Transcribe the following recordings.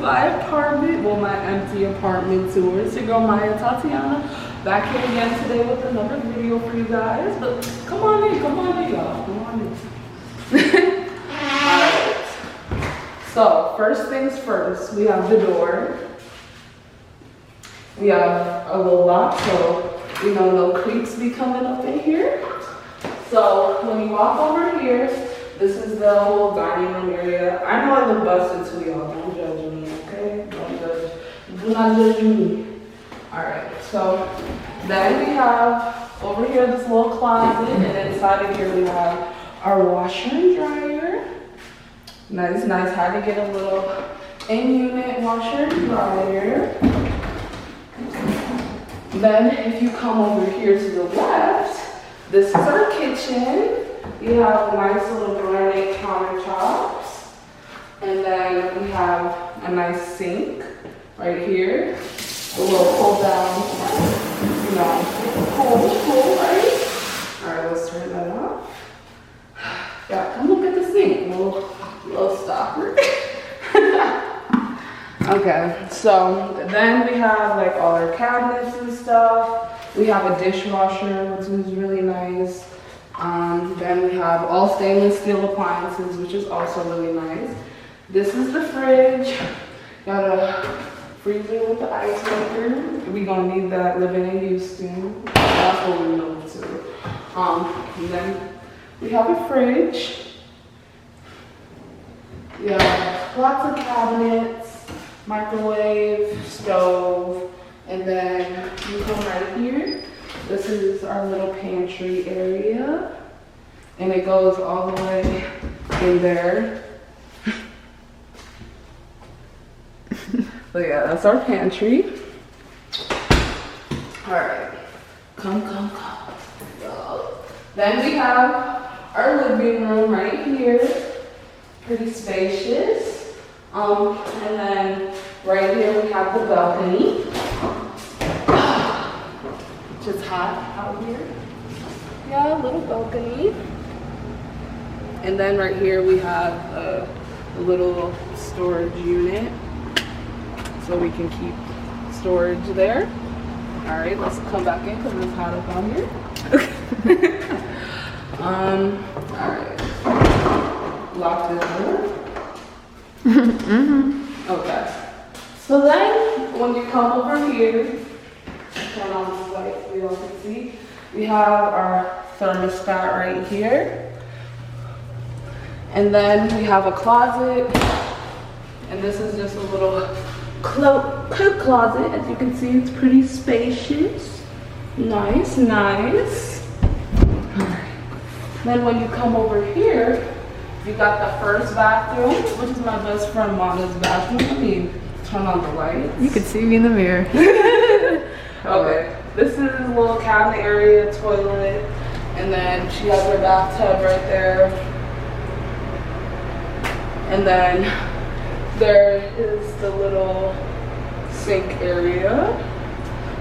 my apartment, well, my empty apartment tour. It's your girl Mayatatyanna, back here again today with another video for you guys. But come on in, y'all, come on in. Alright, so first things first, we have the door. We have a little lock, so you know no creeps be coming up in here. So when you walk over here, this is the whole dining room area. I know I look busted too, y'all. Don't judge me, okay? Don't judge. Do not judge me. Alright, so then we have over here this little closet, and inside of here we have our washer and dryer. Nice. Had to get a little in-unit washer and dryer. Then if you come over here to the left, this is our kitchen. You have nice little granite countertops. And then we have a nice sink right here. A little pull down, you know, cool, right? All right, let's turn that off. Yeah, come look at the sink, little stopper. Okay, so then we have like all our cabinets and stuff. We have a dishwasher, which is really nice. Then we have all stainless steel appliances, which is also really nice. This is the fridge. Got a freezer with the ice maker. We're gonna need that living in Houston. That's what we know too. And then we have a fridge. Yeah, lots of cabinets, microwave, stove, and then you come right here. This is our little pantry area, and it goes all the way in there. So yeah, that's our pantry. All right, come. Then we have our living room right here, pretty spacious. And then right here we have the balcony. Just hot out here. Yeah, a little balcony. And then right here we have a little storage unit, so we can keep storage there. All right, let's come back in because it's hot up on here. All right. Lock this door. Okay. So then when you come over here, turn on this light so you all can see. We have our thermostat right here. And then we have a closet. And this is just a little coat closet. As you can see, it's pretty spacious. Nice. Alright. Then when you come over here, you got the first bathroom, which is my best friend Mama's bathroom. Let me turn on the lights. You can see me in the mirror. Okay, this is a little cabinet area, toilet, and then she has her bathtub right there. And then there is the little sink area.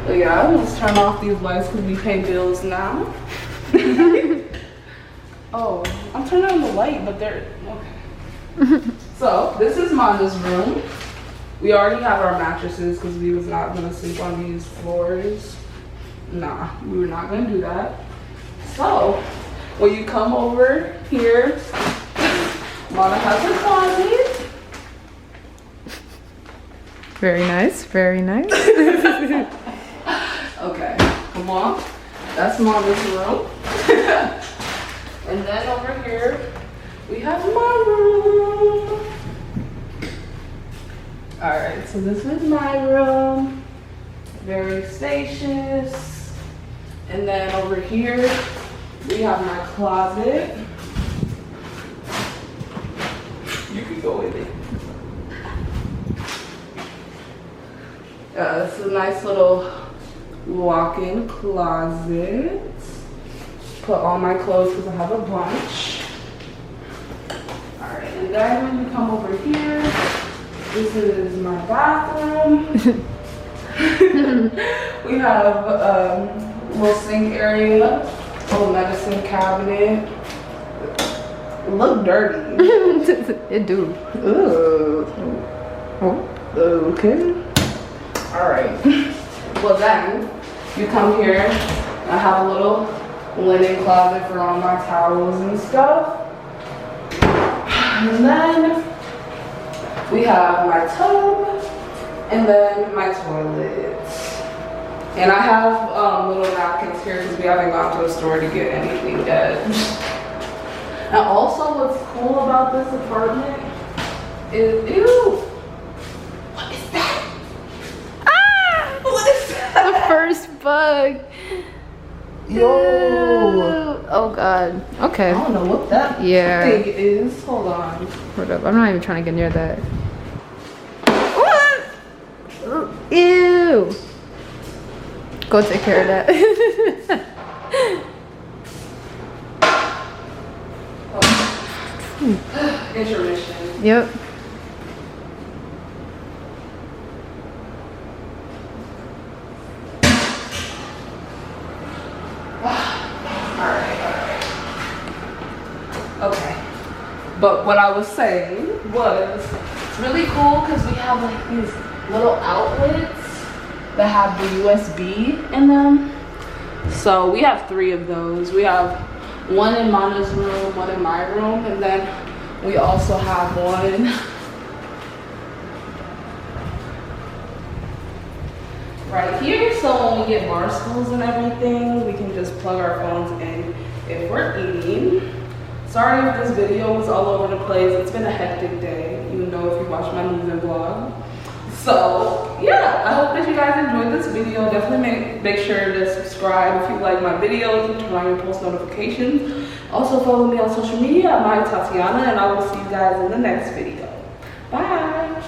But yeah, let's turn off these lights because we pay bills now. Oh, I'm turning on the light, but they're okay. So this is Manda's room. We already have our mattresses because we was not gonna sleep on these floors. Nah, we were not gonna do that. So when you come over here, Manda has her closet. Very nice. Okay, come on. That's Manda's room. And then over here, we have my room. All right, so this is my room. Very spacious. And then over here, we have my closet. You can go in it. This is a nice little walk-in closet. Put all my clothes because I have a bunch. All right, and then when you come over here, this is my bathroom. We have a little sink area, little medicine cabinet. It look dirty. It do. Ooh. Oh. Okay. All right. Well then, you come here. I have a little linen closet for all my towels and stuff. And then we have my tub and then my toilet. And I have little napkins here because we haven't gone to a store to get anything yet. And also what's cool about this apartment is, ew! What is that? Ah! What is that? The first bug. Yo! Oh god. Okay. I don't know what that thing is. Hold on. Hold up. I'm not even trying to get near that. What? Ew. Go take care of that. Intermission. Yep. Okay. But what I was saying was, it's really cool because we have like these little outlets that have the USB in them. So we have 3 of those. We have one in Mana's room, one in my room, and then we also have one right here. So when we get bar stools and everything, we can just plug our phones in if we're eating. Sorry if this video was all over the place. It's been a hectic day, even though if you watch my moving vlog. So yeah, I hope that you guys enjoyed this video. Definitely make sure to subscribe if you like my videos and turn on your post notifications. Also follow me on social media at Tatyanna, and I will see you guys in the next video. Bye.